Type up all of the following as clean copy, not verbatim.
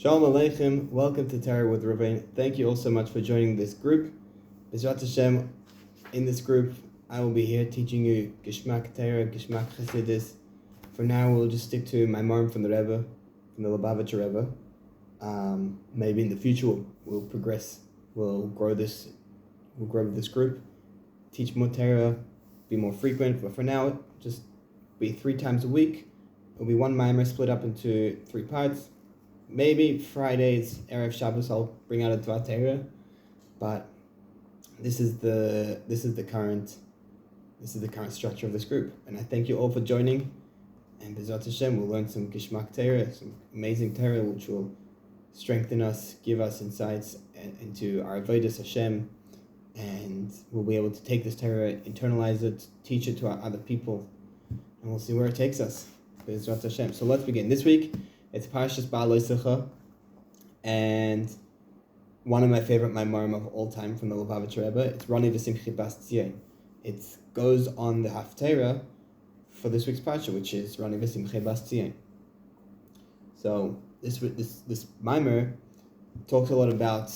Shalom Aleichem, welcome to Torah with Ruven. Thank you all so much for joining this group. B'ezrat Hashem, in this group, I will be here teaching you Gishmak Torah, Gishmak Chassidus. For now, we'll just stick to Maamer from the Rebbe, from the Lubavitcher Rebbe. Maybe in the future we'll progress, we'll grow this group, teach more Torah, be more frequent. But for now, just be 3 times a week. It'll be one Maamer split up into 3 parts. Maybe Fridays, Erev Shabbos, I'll bring out a Dvar Torah, but this is the current structure of this group. And I thank you all for joining. And B'ezrat Hashem, we'll learn some Gishmak Torah, some amazing Torah, which will strengthen us, give us insights into our avodas Hashem, and we'll be able to take this Torah, internalize it, teach it to our other people, and we'll see where it takes us. B'ezrat Hashem. So let's begin. This week, it's Parshas Ba'aloi, and one of my favorite Maamarim of all time from the Lubavitcher Rebbe. It's Roni Bas Tzion. It goes on the Haftarah for this week's Parsha, which is Roni Bas Tzion. So this Maamer talks a lot about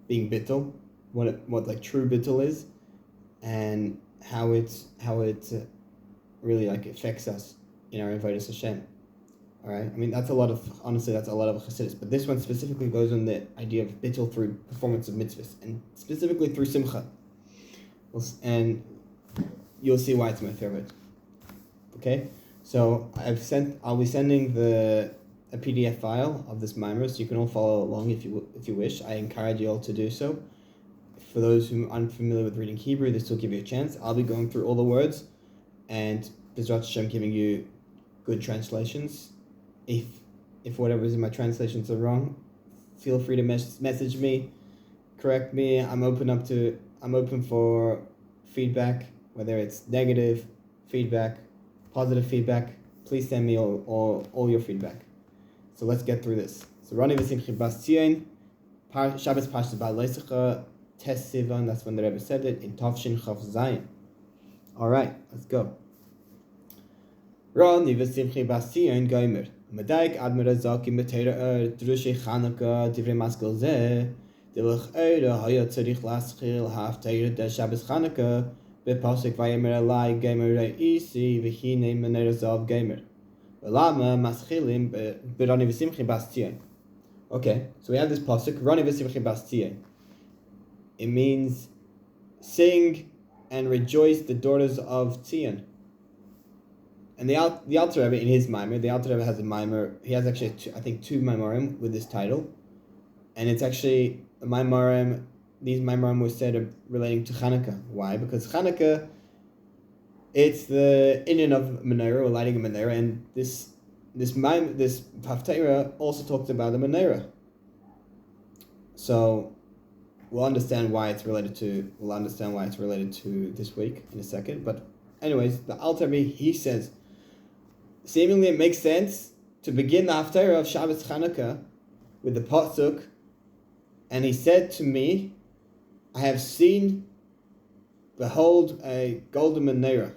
being bittul, what like true bittul is, and how it really like affects us in our avodas Hashem. All right. I mean, that's a lot of Chassidus, but this one specifically goes on the idea of bittul through performance of mitzvahs, and specifically through simcha. And you'll see why it's my favorite. Okay. So I'll be sending a PDF file of this Maamer, so you can all follow along if you wish. I encourage you all to do so. For those who aren't familiar with reading Hebrew, this will give you a chance. I'll be going through all the words, and B'ezrat Hashem giving you good translations. If whatever is in my translations are wrong, feel free to message me, correct me. I'm open for feedback, whether it's negative feedback, positive feedback. Please send me all your feedback. So let's get through this. So Roni Bas Tzion, Shabbos Parshas Ba'aloi, Tes Sivan. That's when the Rebbe said it in Tavshin Chav Zayin. All right, let's go. Roni Bas Tzion Gomer. Madaik Admira Zaki Matera Drushi Chanukah Divrei Maskil Zeh Dilach Eira Haya Tzarich Laschil Haf Teira De Shabbos Chanukah Bepasik Vayemer Elai Gamer Re'isi V'chine Menera Zav Gamer V'lama Maschilim B'Roni V'Simchi Bas Tzion. Okay, so we have this pasuk Roni V'Simchi Bas Tzion. It means sing and rejoice the daughters of Tzion. And the Alter Rebbe, in his Maamer, the Alter Rebbe has a Maamer. He has actually, two Maamarim with this title. And it's actually a Maamarim. These Maamarim were said relating to Chanukah. Why? Because Chanukah, it's the inyan of menorah, or lighting a menorah. And this Haftarah also talks about the menorah. So we'll understand why it's related to this week in a second. But anyways, the Alter Rebbe, he says, seemingly it makes sense to begin the Haftarah of Shabbos Chanukah with the pasuk, and he said to me, I have seen, behold, a golden menorah.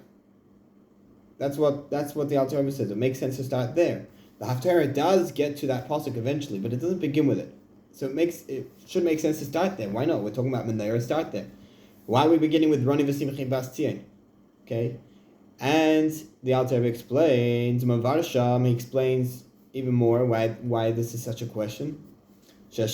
That's what the Alter Rebbe says. It makes sense to start there. The Haftarah does get to that pasuk eventually, but it doesn't begin with it. So it should make sense to start there. Why not? We're talking about menorah, start there. Why are we beginning with Roni Bas Tzion? Okay, and the Alter Rebbe explains, he explains even more why this is such a question. That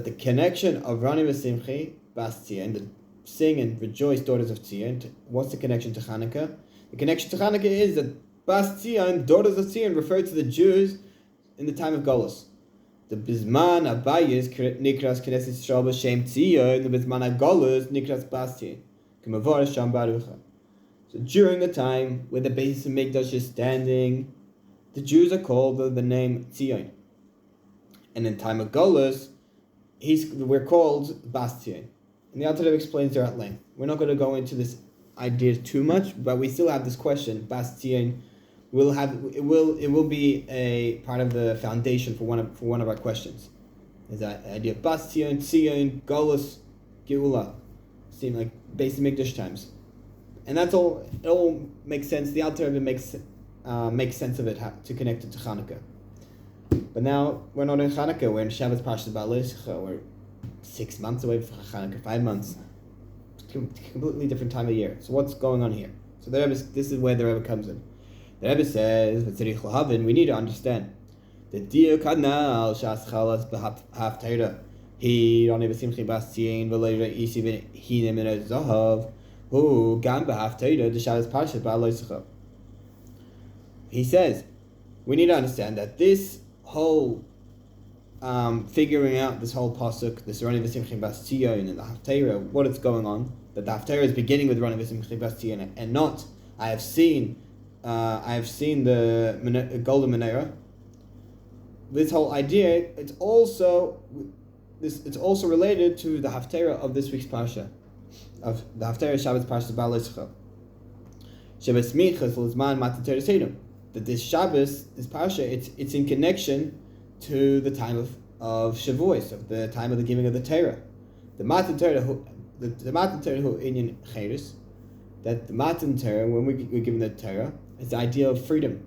the connection of Roni V'Simchi Bas Tzion, the sing and rejoice daughters of Tzion, what's the connection to Chanukah? The connection to Chanukah is that Bas Tzion, daughters of Tzion, refer to the Jews in the time of Golus. The Bizman Abayis Nikras Knesset Yisrael B'Shem Tzion, the Bizman Agolus Nikras Bas Tzion. K'mavor Sham Barucha. So during the time where the Beis Hamikdash is standing, the Jews are called the name Tzion. And in time of Golus, we're called Bas Tzion. And the Alter Rebbe explains there at length. We're not going to go into this idea too much, but we still have this question, Bas Tzion. It will be a part of the foundation for one of our questions. Is that idea of Bas Tzion, Golus, Geula, seem like Beis Hamikdash times. And that's all. It all makes sense. The Alter Rebbe makes sense of it to connect it to Hanukkah. But now we're not in Hanukkah. We're in Shabbos Parshas Ba'alei. We're 6 months away from Hanukkah. 5 months. Completely different time of year. So what's going on here? So the Rebbe, this is where the Rebbe comes in. The Rebbe says, we need to understand the Dio Kadnal Shas Chalas B'Haftarah He Roni V'Simchi Bas Tzion V'Leira Isi V'Hine Min Zahav Hu Gam B'Haftarah the Shabbos Parshas Ba'alei. He says we need to understand that this whole figuring out this whole pasuk, this Roni V'Simchi Bas Tzion and the Haftarah, what is going on? That the Haftarah is beginning with Roni V'Simchi Bas Tzion and not I have seen the golden menorah. This whole idea, it's also related to the Haftarah of this week's parsha, of the Haftarah Shabbos Parshas Ba'alei. Shabbos Michas L'Zman Matan Torah Sedum. That this Shabbos, this parsha, it's in connection to the time of Shavuos, of the time of the giving of the Torah. The Matan Torah, the Matan Torah who Inyan Chassidus, that the Matan Torah, when we're given the Torah, is the idea of freedom.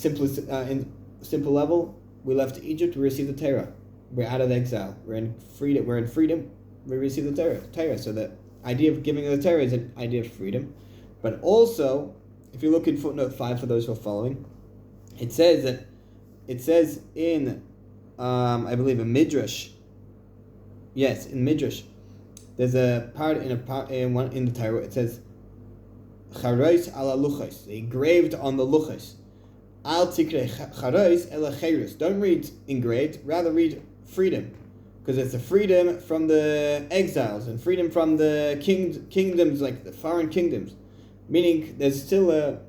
In simple level, we left Egypt, we received the Torah. We're out of exile. We're in freedom. We receive the Torah. So the idea of giving the Torah is an idea of freedom. But also, if you look in footnote 5 for those who are following, it says in I believe in Midrash. Yes, in Midrash. There's a part in the Torah. It says charos ala luchos, engraved on the luchos. Al tikre charos ela cheirus. Don't read engraved, rather read freedom, because it's a freedom from the exiles and freedom from the kingdoms, like the foreign kingdoms. Meaning, there's an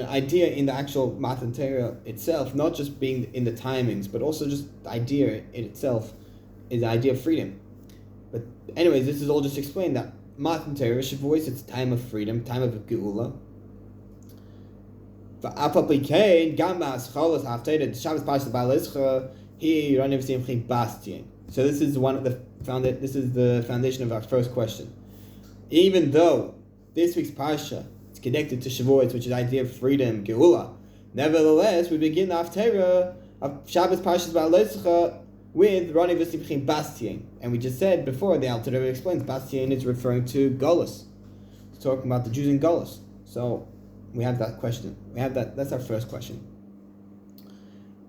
idea in the actual Matan Torah itself, not just being in the timings, but also just the idea in itself is the idea of freedom. But anyways, this is all just explained that Matan Torah, Shavuos, it's time of freedom, time of Geula. So this is the foundation of our first question. Even though this week's parsha is connected to Shavuos, which is the idea of freedom, Geula, nevertheless, we begin the Haftarah of Shabbos Parshas Ba'alei with Roni V'Simchi Bas Tzion. And we just said before, the Alter Rebbe explains, Bas Tzion is referring to Golus. It's talking about the Jews in Golus. So we have that question. That's our first question.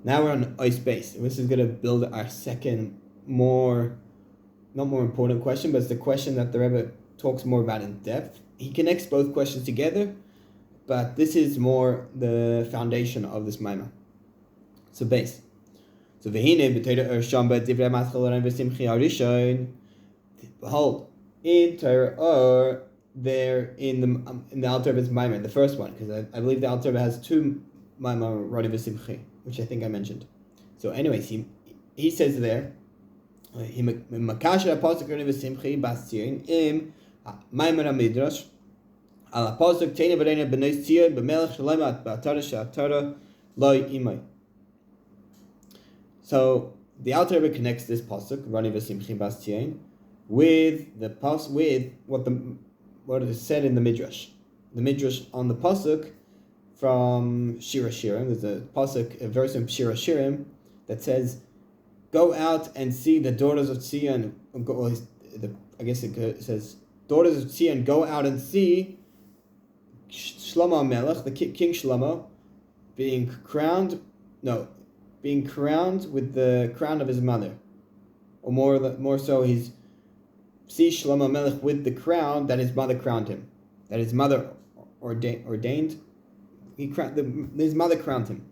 Now we're on ice base. And this is going to build our second, not more important question, but it's the question that the Rebbe talks more about in depth. He connects both questions together, but this is more the foundation of this Maamer. So base. So behold, in Torah or there in the Alter Rebbe's Maamer, the first one, because I believe the Alter Rebbe has two Maamer Roni V'Simchi, which I think I mentioned. So anyways, he says there, Makasher Apostle Roni V'Simchi Bas Tzion im Maamer HaMidrash al Apostle Teina V'Reina B'nei Tzion B'melech Shalemat B'Atara She'Atara Loi Imai. So the Alter Rebbe connects this pasuk Roni V'Simchi Bas Tzion with what is said in the Midrash. The Midrash on the pasuk from Shir Hashirim. There's a verse in Shir Hashirim that says, "Go out and see the daughters of Tzion." I guess it says, "Daughters of Tzion, go out and see Shlomo Melech, the King Shlomo, being crowned with the crown of his mother, or more so, see Shlomo Melech with the crown that his mother crowned him, that his mother ordained. His mother crowned him."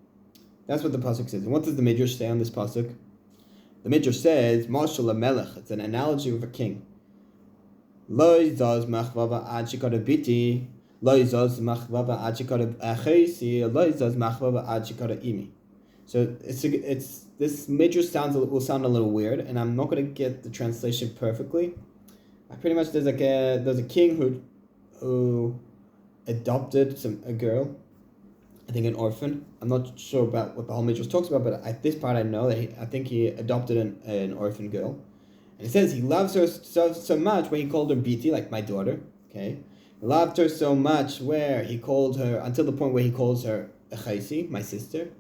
That's what the pasuk says. And what does the Midrash say on this pasuk? The Midrash says, "Mashal Melech." It's an analogy of a king. Lo yizaz machvava ad shekara biti, lo yizaz machvava ad shekara achesi, lo yizaz machvava ad shekara imi. So it's this Midrash will sound a little weird, and I'm not going to get the translation perfectly. Pretty much there's a king who adopted a girl, I think an orphan. I'm not sure about what the whole Midrash talks about, but at this part I know that I think he adopted an orphan girl. And it says he loves her so much when he called her Biti, like my daughter, okay? Loved her so much where he called her, until the point where he calls her Echaisi, my sister,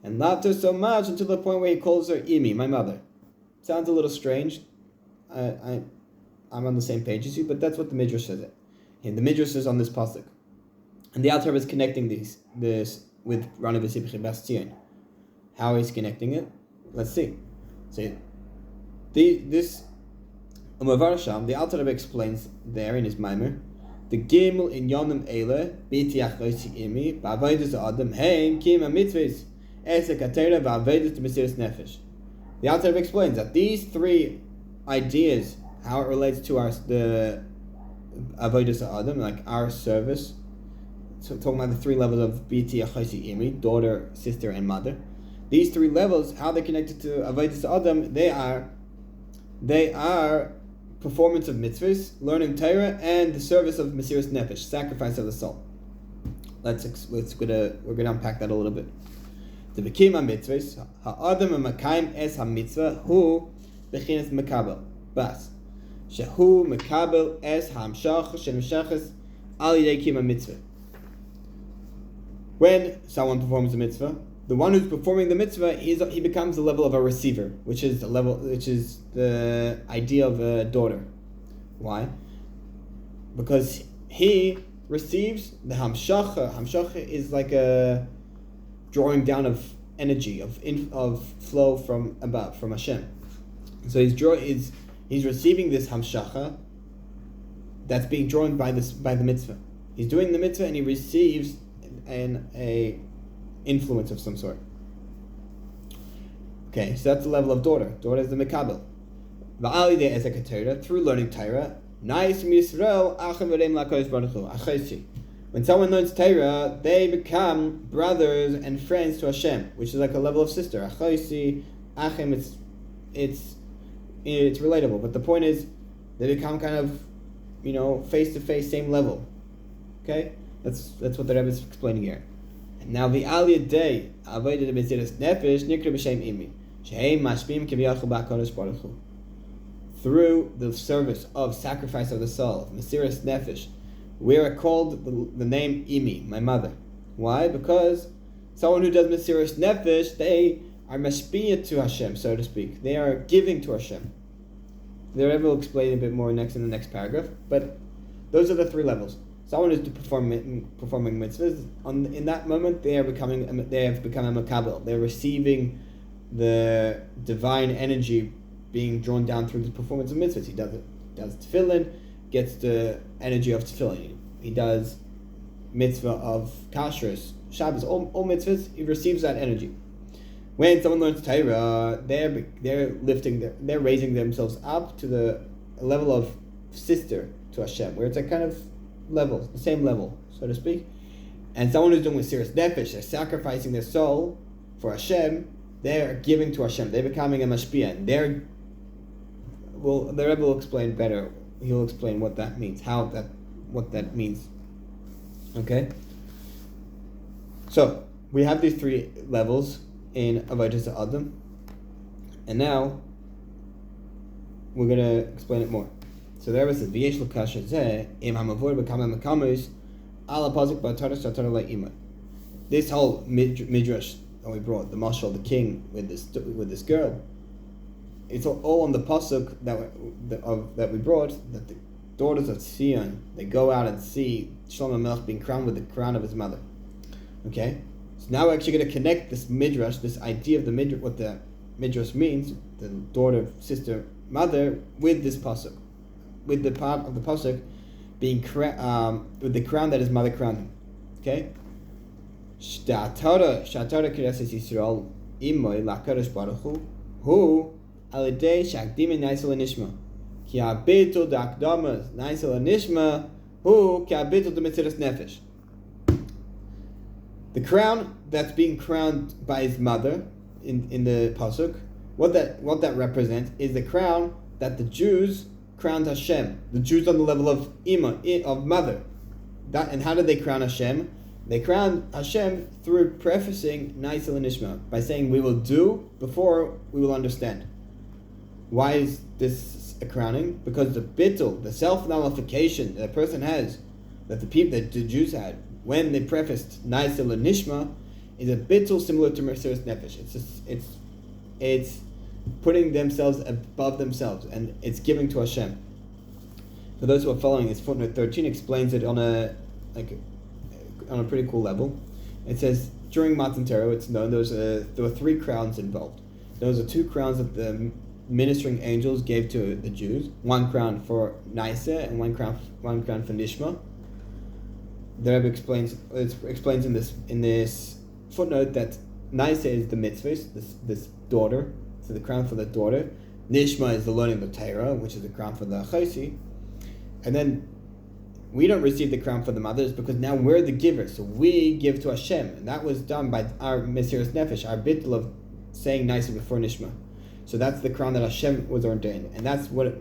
and loved her so much until the point where he calls her Imi, my mother. Sounds a little strange. I'm on the same page as you, but that's what the Midrash says. And the Midrash is on this pasuk. And the Alter Rebbe is connecting this with Roni v'Sibchi Bas Tzion. How he's connecting it? Let's see. So the Alter Rebbe explains there in his Maamer, the Gimel in Yonim Eile Biti Achosi Imi Ba'avodas Adam Heim Kima Mitzvahs Esek HaTorah Ba'avodas Mesiras Nefesh. The Alter Rebbe explains that these three ideas, how it relates to the avodas Adam, like our service. So talking about the three levels of Biti Achosi Imi, daughter, sister, and mother. These three levels, how they're connected to avodas Adam, they are performance of mitzvahs, learning Torah, and the service of Mesiras Nefesh, sacrifice of the soul. We're gonna unpack that a little bit. The Bekima mitzvahs, ha'adam ha'makayim es ha'mitzvah hu bechinas mekabel bas shehu mekabel es ha'amshach she'nemshachas al yidei kima mitzvah. When someone performs a mitzvah, the one who's performing the mitzvah, he becomes the level of a receiver, which is the idea of a daughter. Why? Because he receives the hamshacha. Hamshacha is like a drawing down of energy, of flow from above, from Hashem. So he's receiving this hamshacha that's being drawn by the mitzvah. He's doing the mitzvah and he receives a influence of some sort. Okay, so that's the level of daughter. Daughter is the mekabel. Through learning Torah, when someone learns Torah, they become brothers and friends to Hashem, which is like a level of sister. It's relatable, but the point is they become kind of, face to face, same level. Okay, that's what the Rebbe is explaining here. Now the aliyah day avodah mesiras nefesh nikra b'shem imi shehem mashpim k'v'yachol b'HaKadosh Baruch Hu. Through the service of sacrifice of the soul, mesiras nefesh, we are called the name imi, my mother. Why? Because someone who does mesiras nefesh, they are mashpiyah to Hashem, so to speak. They are giving to Hashem. The Rebbe will explain a bit more in the next paragraph, but those are the three levels. Someone is performing mitzvahs. In that moment, they have become a makabel. They're receiving the divine energy being drawn down through the performance of mitzvahs. He does tefillin, gets the energy of tefillin. He does mitzvah of kashrus, Shabbos, all mitzvahs. He receives that energy. When someone learns Torah, they're raising themselves up to the level of sister to Hashem, where it's a kind of level, the same level, so to speak. And someone who's doing Mesiras Nefesh, they're sacrificing their soul for Hashem, they're giving to Hashem, they're becoming a mashpia. The Rebbe will explain better. He'll explain what that means, what that means. Okay? So, we have these three levels in avodas Adam, and now we're going to explain it more. So the Rebbe says, "V'yesh l'kasher zeh im hamavur b'kama mekamus ala pasuk b'Torah shatorah le'imah." This whole midrash that we brought, the mashal, the king with this girl, it's all on the pasuk that we brought, that the daughters of Tzion, they go out and see Shlomo Melech being crowned with the crown of his mother. Okay, so now we're actually going to connect this midrash, this idea of the midrash, what the midrash means, the daughter, sister, mother, with this pasuk. With the part of the pasuk being with the crown that his mother crowned him. Okay? Sh'atara kireses Yisrael imoy la'kadosh baruch hu alidei shakdimin naisel nishma ki habitul da'akdamas naisel nishma hu ki habitul d'metziras nefesh. The crown that's being crowned by his mother in the pasuk, what that represents is the crown that the Jews crowned Hashem. The Jews on the level of of mother. And how did they crown Hashem? They crowned Hashem through prefacing Naisel and Nishma, by saying we will do before we will understand. Why is this a crowning? Because the bittul, the self-nullification that a person has that the Jews had when they prefaced Naisa Nishma is a bittul similar to Mesiras Nefesh. It's putting themselves above themselves, and it's giving to Hashem. For those who are following, this footnote 13 explains it on a pretty cool level. It says during Matan Torah, it's known there were 3 crowns involved. Those are 2 crowns that the ministering angels gave to the Jews. 1 crown for Naisa and 1 crown for Nishma. The Rebbe explains in this footnote that Naisa is the mitzvahs, this daughter, so the crown for the daughter. Nishma is the learning of the Torah, which is the crown for the Chosi. And then we don't receive the crown for the mothers because now we're the givers, so we give to Hashem, and that was done by our Mesiras Nefesh, our bittul of saying Naisa before Nishma. So that's the crown that Hashem was ordained, and that's what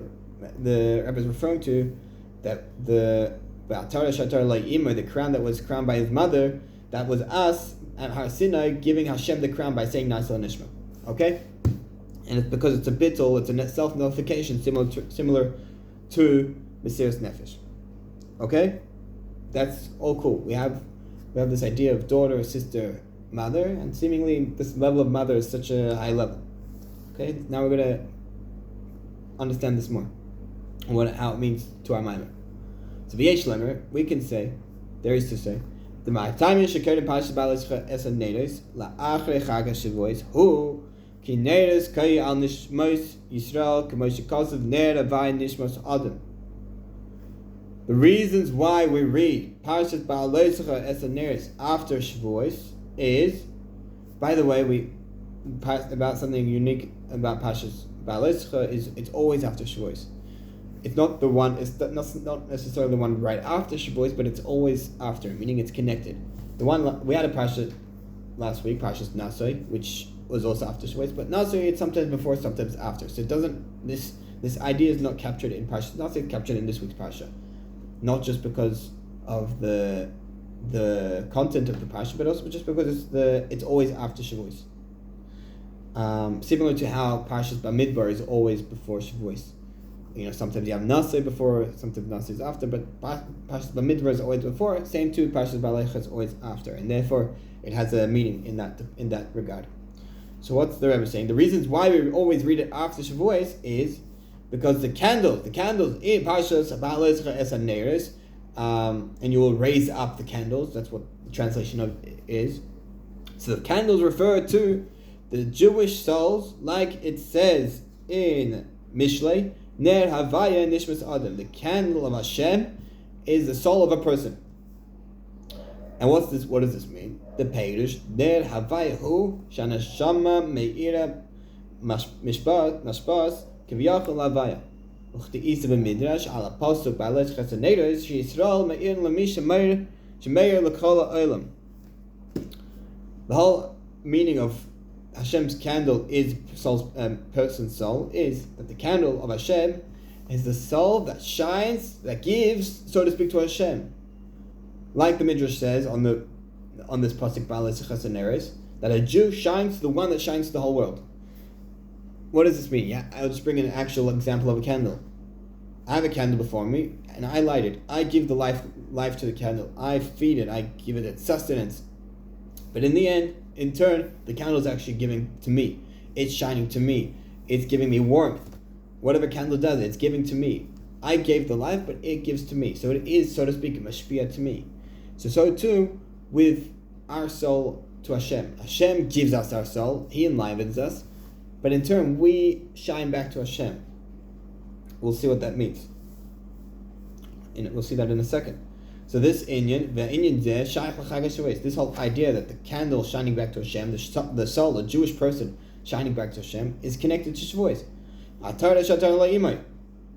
the Rebbe is referring to. That the crown that was crowned by his mother, that was us at Har Sinai giving Hashem the crown by saying Naisa Nishma. Okay, and it's because it's a bittul, it's a self-nullification similar to Mesiras Nefesh. Okay, that's all cool. We have this idea of daughter, sister, mother, and seemingly this level of mother is such a high level. Okay, now we're going to understand this more, how it means to our Maamer. So v'yesh lemer, we can say, there is to say, the ma'atayim shekar in Parshas Ba'alescha es ha-neres la'achrei Chag HaShavuos hu ki neres kai al nishmos Yisrael k'mo shekasav ner avai nishmos Adam. The reasons why we read Parshas Ba'alescha es ha-neres after Shavuos is, by the way, about something unique about Parshas Ba'alescha is it's always after Shavuos. It's not the one. It's not necessarily the one right after Shavuos, but it's always after, meaning it's connected. The one we had a Parsha last week, Parshas Nasoi, which was also after Shavuos, but Nasoi it's sometimes before, sometimes after. So it doesn't. This idea is not captured in Parshas Nasoi. It's captured in this week's Parsha, not just because of the content of the Parsha, but also just because it's always after Shavuos. Similar to how Parshas Bamidbar is always before Shavuos. Sometimes you have Nasei before, sometimes Nasei is after, but Parshas Bamidbar is always before. Same too, Parshas Ba'alescha is always after, and therefore it has a meaning in that regard. So what's the Rebbe saying? The reasons why we always read it after Shavuos is because the candles in Parshas Ba'alescha es ha-neres, and you will raise up the candles. That's what the translation of it is. So the candles refer to the Jewish souls, like it says in Mishlei, Ner Havaya Nishmas Adam. The candle of Hashem is the soul of a person. And what's this? What does this mean? The Peirush Ner Havaya Hu Shana Shama Meira Mashpas Kiviyachol Havaya. Uchti Isa b'Midrash Ala Pasuk Ba'alescha es ha-neres Yisrael Meir Lami Shemeir L'Kol Ha'olam. The whole meaning of Hashem's candle is person's soul, is that the candle of Hashem is the soul that shines, that gives, so to speak, to Hashem. Like the Midrash says on this pasuk Ba'alescha es ha-neres, that a Jew shines to the one that shines to the whole world. What does this mean? Yeah, I'll just bring an actual example of a candle. I have a candle before me, and I light it. I give the life to the candle. I feed it. I give it its sustenance. But in the end, in turn, the candle is actually giving to me. It's shining to me. It's giving me warmth. Whatever candle does, it's giving to me. I gave the life, but it gives to me. So it is, so to speak, mashpia to me. So too, with our soul to Hashem. Hashem gives us our soul. He enlivens us. But in turn, we shine back to Hashem. We'll see what that means. And we'll see that in a second. So this this whole idea that the candle shining back to Hashem, the soul, a Jewish person shining back to Hashem, is connected to Shavuos.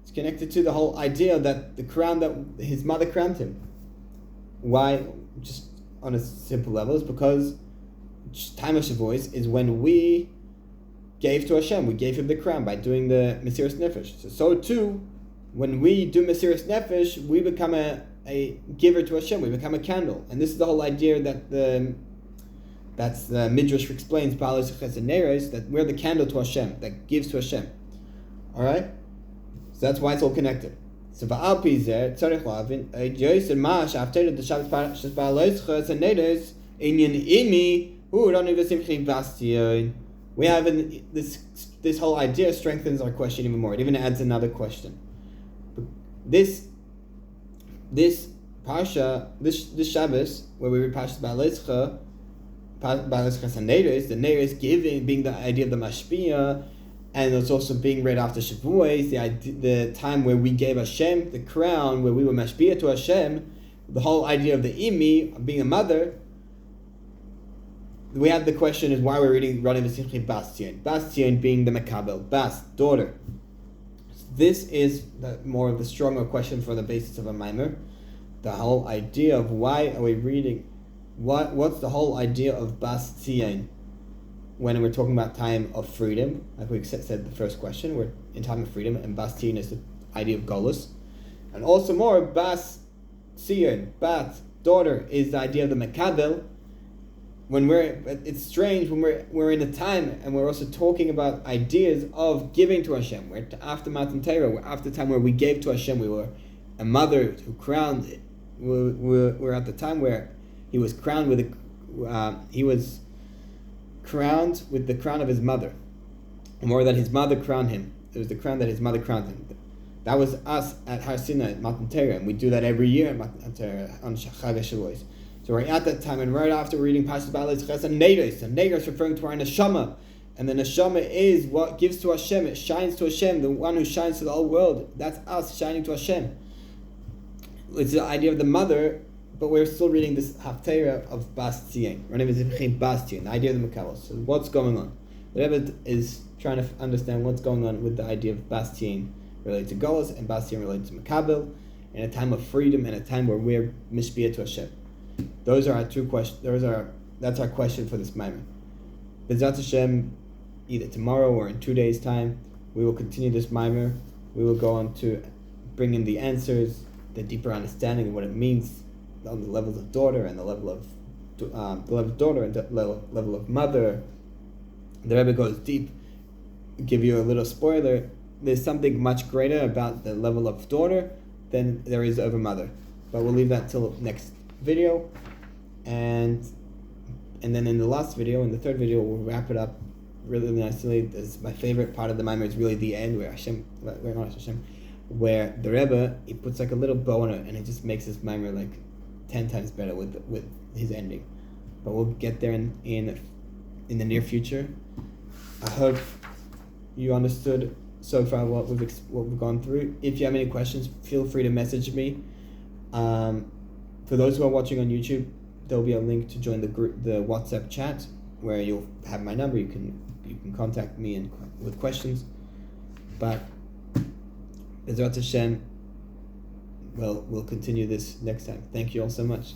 It's connected to the whole idea that the crown that his mother crowned him. Why? Just on a simple level, is because time of Shavuos is when we gave to Hashem. We gave him the crown by doing the Mesiras Nefesh. So too, when we do Mesiras Nefesh, we become a giver to Hashem. We become a candle, and this is the whole idea that the Midrash explains. That we're the candle to Hashem that gives to Hashem. All right, so that's why it's all connected. So va'al pi zeh tzarich lavin yoser ma she'after the Shabbos parashas ba'aloischa zenedus inyan imi hu Roni v'simchi Bas Tzion. We have this whole idea strengthens our question even more. It even adds another question. This parsha, this Shabbos, where we read Parshas Ba'aleischa Sanedus, the Neres giving being the idea of the Mashpia, and it's also being read after Shavuos, the time where we gave Hashem the crown, where we were Mashpia to Hashem, the whole idea of the Imi, being a mother. We have the question is why we're reading Roni v'simchi Bas Tzion. Bas Tzion being the Mekabel, Bas, daughter. This is more of the stronger question for the basis of a Maamer. The whole idea of why are we reading, what's the whole idea of Bas Tzion when we're talking about time of freedom? Like we said the first question, we're in time of freedom, and Bas Tzion is the idea of Golus. And also more, Bas Tzion, Bat, daughter, is the idea of the Mekabel. It's strange when we're in a time and we're also talking about ideas of giving to Hashem. We're after Matan Torah, we're after the time where we gave to Hashem. We were a mother who crowned. We're at the time where he was crowned with the crown of his mother, or that his mother crowned him. It was the crown that his mother crowned him. That was us at Har Sinai at Matan Torah, and we do that every year at Matan Torah on Chag HaShavuos. So we're at that time, and right after we're reading Parshas Ba'aleischa and Nedos referring to our neshama, and the neshama is what gives to Hashem. It shines to Hashem, the one who shines to the whole world. That's us shining to Hashem. It's the idea of the mother, but we're still reading this haftarah of Bas Tzion, Bas Tzion, the idea of the Mekabel. So what's going on? The Rebbe is trying to understand what's going on with the idea of Bas Tzion related to Golus and Bas Tzion related to Mekabel, in a time of freedom and a time where we're mishpia to Hashem. Those are our two questions. That's our question for this Maamer. B'ezrat Hashem, either tomorrow or in 2 days' time, we will continue this Maamer. We will go on to bring in the answers, the deeper understanding of what it means on the levels of daughter and the level of daughter and the level of mother. The Rebbe goes deep. Give you a little spoiler. There's something much greater about the level of daughter than there is over mother. But we'll leave that till next video, and then in the last video, in the third video, we'll wrap it up really nicely. This is my favorite part of the Maamer, is really the end where the Rebbe, he puts like a little bow on it, and it just makes this Maamer like 10 times better with his ending. But we'll get there in the near future. I hope you understood so far what we've gone through. If you have any questions, feel free to message me. For those who are watching on YouTube, there'll be a link to join the WhatsApp chat where you'll have my number. You can contact me with questions. But B'ezrat Hashem, we'll continue this next time. Thank you all so much.